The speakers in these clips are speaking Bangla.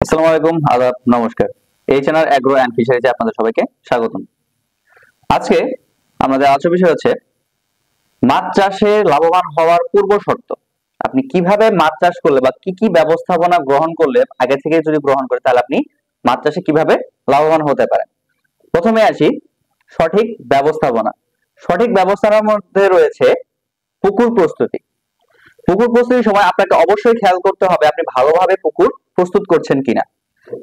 আসসালামু আলাইকুম, আদাব, নমস্কার। এই চ্যানেল অ্যাগ্রো অ্যান্ড ফিশারিজে আপনাদের সবাইকে স্বাগতম। আজকে আমাদের আলোচ্য বিষয় হচ্ছে মাছ চাষে লাভবান হওয়ার পূর্ব শর্ত। আপনি কিভাবে মাছ চাষ করলে বা কি কি ব্যবস্থাপনা গ্রহণ করলে আগে থেকে যদি গ্রহণ করে তাহলে আপনি মাছ চাষে কিভাবে লাভবান হতে পারেন। প্রথমে আসি সঠিক ব্যবস্থাপনা। সঠিক ব্যবস্থাপনার মধ্যে রয়েছে পুকুর প্রস্তুতি। পুকুর প্রস্তুতির সময় আপনাকে অবশ্যই খেয়াল করতে হবে আপনি ভালোভাবে পুকুর প্রস্তুত করছেন কিনা।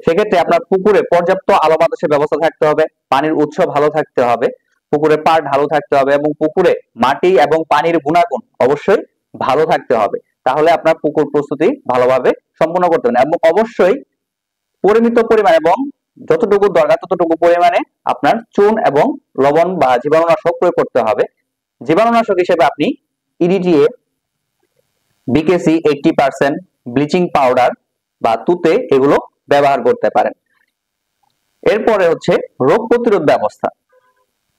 সেক্ষেত্রে আপনার পুকুরে পর্যাপ্ত আলো বাতাসের ব্যবস্থা থাকতে হবে, পানির উৎস ভালো থাকতে হবে, পুকুরে পাড় ঢালু থাকতে হবে এবং পুকুরে মাটি এবং পানির গুণাগুণ অবশ্যই ভালো থাকতে হবে। তাহলে আপনার পুকুর প্রস্তুতি ভালোভাবে সম্পূর্ণ করতে হবে এবং অবশ্যই পরিমিত পরিমাণ এবং যতটুকু দরকার ততটুকু পরিমাণে আপনার চুন এবং লবণ বা জীবাণুনাশক প্রয়োগ করতে হবে। জীবাণুনাশক হিসেবে আপনি ইডিটিএ, বিকেসি 80%, ব্লিচিং পাউডার বা তুতে এগুলো ব্যবহার করতে পারেন। এরপরে হচ্ছে রোগ প্রতিরোধ ব্যবস্থা।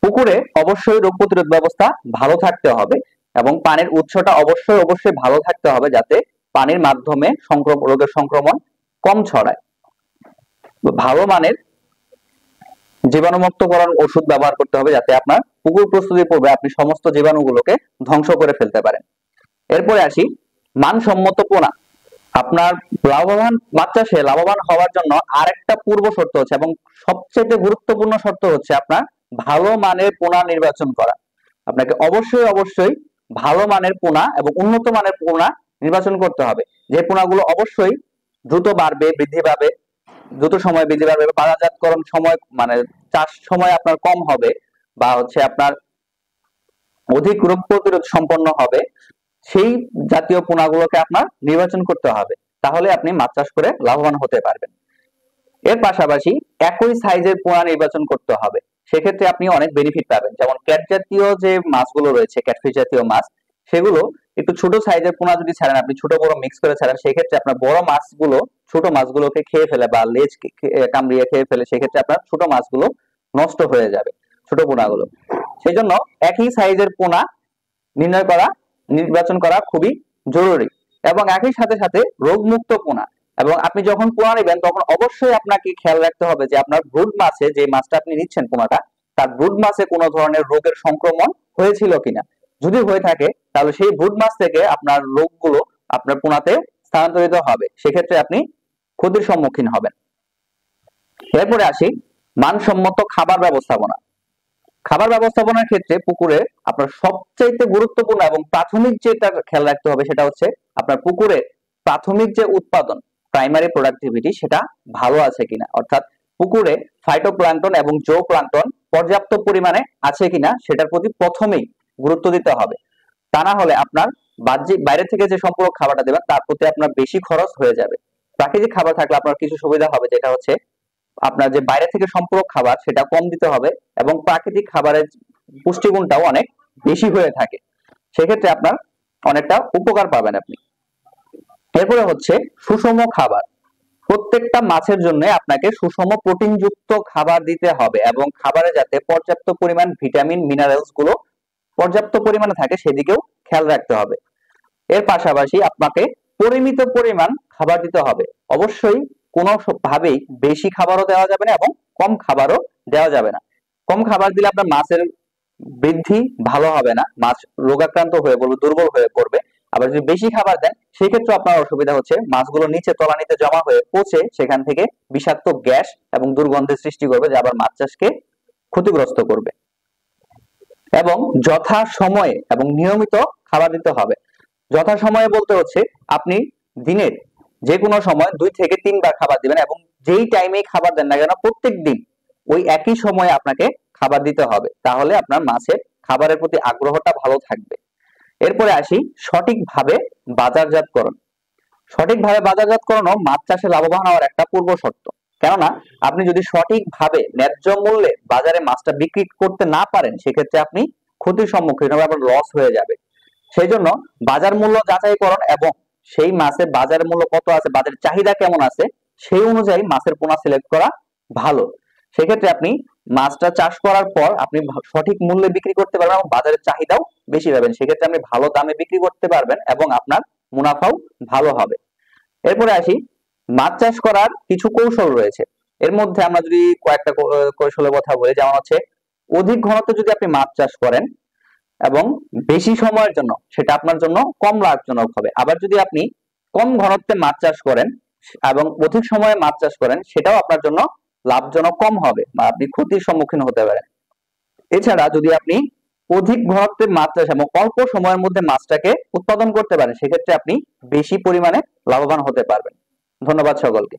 পুকুরে অবশ্যই রোগ প্রতিরোধ ব্যবস্থা ভালো থাকতে হবে এবং পানির উৎসটা অবশ্যই ভালো থাকতে হবে যাতে পানির মাধ্যমে রোগের সংক্রমণ কম ছড়ায়। ভালো মানের জীবাণুমুক্তকরণ ওষুধ ব্যবহার করতে হবে যাতে আপনার পুকুর প্রস্তুতির পূর্বে আপনি সমস্ত জীবাণুগুলোকে ধ্বংস করে ফেলতে পারেন। এরপরে আসি মানসম্মত পোনা। আপনার মাছ চাষে লাভবান হওয়ার জন্য আরেকটা পূর্ব শর্ত হচ্ছে এবং সবচেয়ে গুরুত্বপূর্ণ শর্ত হচ্ছে আপনার ভালো মানের পোনা নির্বাচন করা। আপনাকে অবশ্যই ভালো মানের পোনা এবং উন্নত মানের পোনা নির্বাচন করতে হবে, যে পোনাগুলো অবশ্যই দ্রুত বৃদ্ধি পাবে, দ্রুত সময় বৃদ্ধি পাবে, বাজারজাতকরণ সময় মানে চাষ সময় আপনার কম হবে বা হচ্ছে আপনার অধিক রোগ প্রতিরোধ সম্পন্ন হবে, সেই জাতীয় পোনাগুলোকে আপনার নির্বাচন করতে হবে। তাহলে আপনি মাছ চাষ করে লাভবান হতে পারবেন। এর পাশাপাশি একই সাইজের পোনা নির্বাচন করতে হবে। সেক্ষেত্রে আপনি অনেক বেনিফিট পাবেন। যেমন ক্যাট জাতীয় যে মাছগুলো রয়েছে, ক্যাটফিশ জাতীয় মাছ, সেগুলো একটু ছোট সাইজের পোনা যদি ছাড়েন, আপনি ছোট বড় মিক্স করে ছাড়েন, সেক্ষেত্রে আপনার বড় মাছগুলো ছোট মাছগুলোকে খেয়ে ফেলে বা লেজ কামড়িয়ে খেয়ে ফেলে, সেক্ষেত্রে আপনার ছোট মাছগুলো নষ্ট হয়ে যাবে, ছোট পোনাগুলো। সেই জন্য একই সাইজের পোনা নির্বাচন করা খুবই জরুরি এবং একই সাথে রোগমুক্ত পোনা। এবং আপনি যখন পোনা নেবেন তখন অবশ্যই আপনাকে খেয়াল রাখতে হবে যে আপনার ব্রুড মাছে, যে মাছটা আপনি নিচ্ছেন পোনাটা, তার ব্রুড মাছে কোনো ধরনের রোগের সংক্রমণ হয়েছিল কিনা। যদি হয়ে থাকে তাহলে সেই ব্রুড মাছ থেকে আপনার রোগগুলো আপনার পোনাতে স্থানান্তরিত হবে, সেক্ষেত্রে আপনি ক্ষতির সম্মুখীন হবেন। এরপরে আসি মানসম্মত খাবার ব্যবস্থাপনা। খাবার ব্যবস্থাপনার ক্ষেত্রে পুকুরে আপনার সবচাইতে গুরুত্বপূর্ণ এবং প্রাথমিক যেটা খেয়াল রাখতে হবে সেটা হচ্ছে আপনার পুকুরে প্রাথমিক যে উৎপাদন, প্রাইমারি প্রোডাক্টিভিটি, সেটা ভালো আছে কিনা। অর্থাৎ পুকুরে ফাইটোপ্লাঙ্কটন এবং জুওপ্লাঙ্কটন পর্যাপ্ত পরিমাণে আছে কিনা সেটার প্রতি প্রথমেই গুরুত্ব দিতে হবে। তা না হলে আপনার বাহ্যিক বাইরে থেকে যে সম্পূরক খাবারটা দেবেন তার প্রতি আপনার বেশি খরচ হয়ে যাবে। প্রাকৃতিক খাবার থাকলে আপনার কিছু সুবিধা হবে, যেটা হচ্ছে আপনার যে বাইরে থেকে সম্পূরক খাবার সেটা কম দিতে হবে এবং প্রাকৃতিক খাবারের পুষ্টিগুণটাও অনেক বেশি হয়ে থাকে, সেক্ষেত্রে আপনার অনেকটা উপকার পাবেন আপনি। এরপরে হচ্ছে সুষম খাবার। প্রত্যেকটা মাছের জন্য আপনাকে সুষম প্রোটিনযুক্ত খাবার দিতে হবে এবং খাবারে যাতে পর্যাপ্ত পরিমাণ ভিটামিন মিনারেলস গুলো পর্যাপ্ত পরিমাণে থাকে সেদিকেও খেয়াল রাখতে হবে। এর পাশাপাশি আপনাকে পরিমিত পরিমাণ খাবার দিতে হবে। অবশ্যই কোনো ভাবেই বেশি খাবারও দেওয়া যাবে না এবং কম খাবারও দেওয়া যাবে না। কম খাবার দিলে আপনার মাছের বৃদ্ধি ভালো হবে না, মাছ রোগাক্রান্ত হয়ে পড়বে, দুর্বল হয়ে পড়বে। আবার যদি বেশি খাবার দেন সেক্ষেত্রে আপনার অসুবিধা হচ্ছে, মাছগুলো নিচে তলানিতে জমা হয়ে পচে সেখান থেকে বিষাক্ত গ্যাস এবং দুর্গন্ধের সৃষ্টি করবে, যা আবার মাছ চাষকে ক্ষতিগ্রস্ত করবে। এবং যথা সময়ে এবং নিয়মিত খাবার দিতে হবে। যথা সময়ে বলতে হচ্ছে আপনি দিনের যে কোনো সময় 2 থেকে 3 বার খাবার দিবেন এবং যেই টাইমে খাবার দেন না কেন প্রত্যেক দিন ওই একই সময়ে আপনাকে খাবার দিতে হবে, তাহলে আপনার মাছের খাবারের প্রতি আগ্রহটা ভালো থাকবে। এরপরে আসি সঠিকভাবে বাজারজাতকরণ। সঠিকভাবে বাজারজাতকরণও মাছ চাষে লাভবান হওয়ার একটা পূর্ব শর্ত। কেননা আপনি যদি সঠিকভাবে ন্যায্য মূল্যে বাজারে মাছটা বিক্রি করতে না পারেন সেক্ষেত্রে আপনি ক্ষতির সম্মুখীন হবে, আপনার লস হয়ে যাবে। সেই জন্য বাজার মূল্য যাচাইকরণ এবং সেই মাছের বাজার মূল্য কত আছে, বাজারের চাহিদা কেমন আছে, সেই অনুযায়ী মাছের পোনা সিলেক্ট করা ভালো। সেক্ষেত্রে আপনি মাছটা চাষ করার পর আপনি সঠিক মূল্যে বিক্রি করতে পারবেন এবং বাজারের চাহিদাও বেশি পাবেন, সেক্ষেত্রে আপনি ভালো দামে বিক্রি করতে পারবেন এবং আপনার মুনাফাও ভালো হবে। এরপরে আসি মাছ চাষ করার কিছু কৌশল রয়েছে। এর মধ্যে আমরা যদি কয়েকটা কৌশলের কথা বলি, যেমন হচ্ছে অধিক ঘনত্বে যদি আপনি মাছ চাষ করেন এবং বেশি সময়ের জন্য, সেটা আপনার জন্য কম লাভজনক হবে। আবার যদি আপনি কম ঘনত্বে মাছ চাষ করেন এবং অধিক সময়ে মাছ চাষ করেন, সেটাও আপনার জন্য লাভজনক কম হবে বা আপনি ক্ষতির সম্মুখীন হতে পারেন। এছাড়া যদি আপনি অধিক ঘনত্বে মাছ চাষ এবং অল্প সময়ের মধ্যে মাছটাকে উৎপাদন করতে পারেন, সেক্ষেত্রে আপনি বেশি পরিমাণে লাভবান হতে পারবেন। ধন্যবাদ সকলকে।